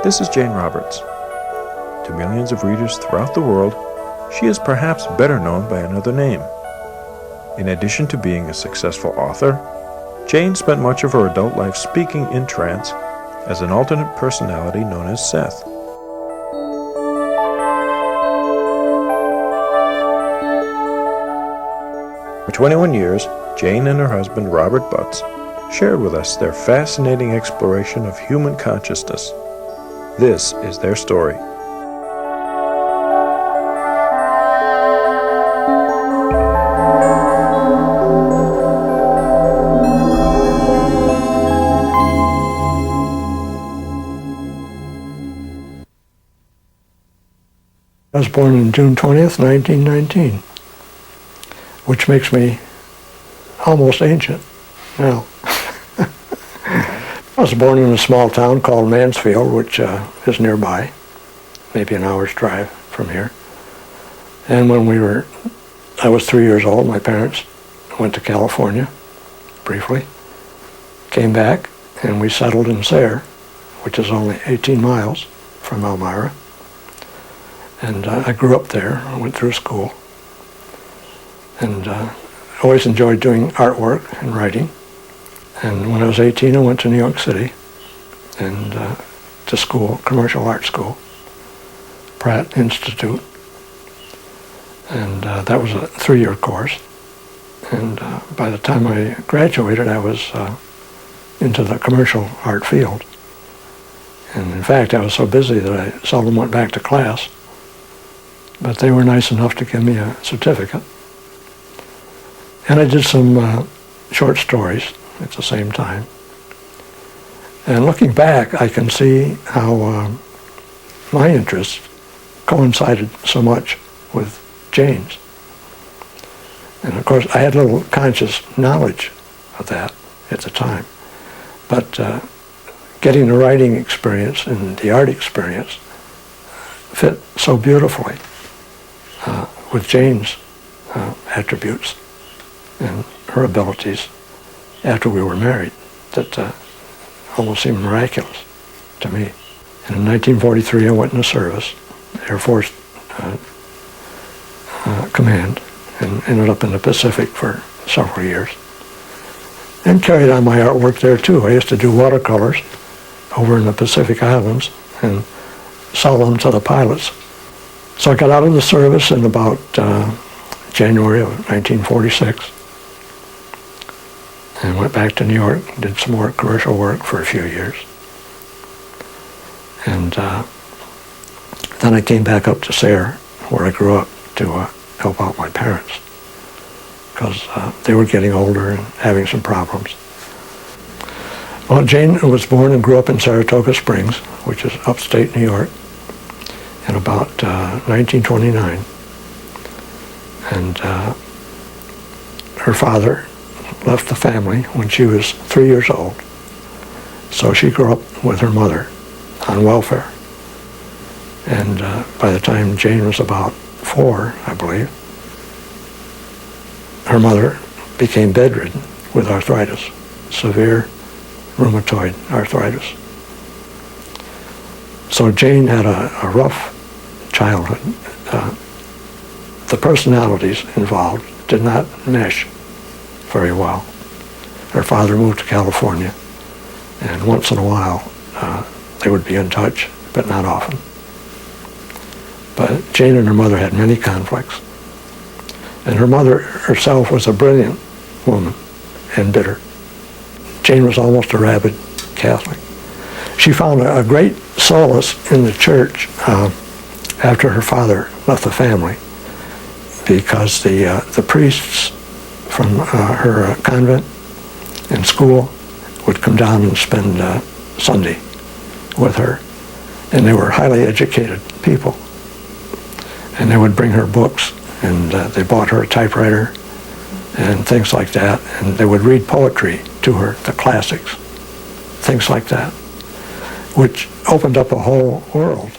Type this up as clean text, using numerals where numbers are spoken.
This is Jane Roberts. To millions of readers throughout the world, she is perhaps better known by another name. In addition to being a successful author, Jane spent much of her adult life speaking in trance as an alternate personality known as Seth. For 21 years, Jane and her husband, Robert Butts, shared with us their fascinating exploration of human consciousness. This is their story. I was born on June 20th, 1919, which makes me almost ancient now. I was born in a small town called Mansfield, which is nearby, maybe an hour's drive from here. And when I was 3 years old, my parents went to California briefly, came back, and we settled in Sayre, which is only 18 miles from Elmira. And I grew up there. I went through school. And always enjoyed doing artwork and writing. And when I was 18, I went to New York City and to school, commercial art school, Pratt Institute. And that was a 3-year course. And by the time I graduated, I was into the commercial art field. And in fact, I was so busy that I seldom went back to class. But they were nice enough to give me a certificate. And I did some short stories at the same time. And looking back, I can see how my interests coincided so much with Jane's. And of course, I had little conscious knowledge of that at the time. But getting the writing experience and the art experience fit so beautifully with Jane's attributes and her abilities after we were married that almost seemed miraculous to me. And in 1943, I went into service, Air Force Command, and ended up in the Pacific for several years. And carried on my artwork there too. I used to do watercolors over in the Pacific Islands and sell them to the pilots. So I got out of the service in about January of 1946 and went back to New York, did some more commercial work for a few years. And then I came back up to Sayre, where I grew up, to help out my parents because they were getting older and having some problems. Well, Jane was born and grew up in Saratoga Springs, which is upstate New York, in about 1929. And her father left the family when she was 3 years old. So she grew up with her mother on welfare. And by the time Jane was about 4, I believe, her mother became bedridden with arthritis, severe rheumatoid arthritis. So Jane had a rough childhood. The personalities involved did not mesh very well. Her father moved to California, and once in a while they would be in touch, but not often. But Jane and her mother had many conflicts. And her mother herself was a brilliant woman and bitter. Jane was almost a rabid Catholic. She found a great solace in the church after her father left the family, because the priests from her convent and school would come down and spend Sunday with her. And they were highly educated people. And they would bring her books, and they bought her a typewriter and things like that. And they would read poetry to her, the classics, things like that, which opened up a whole world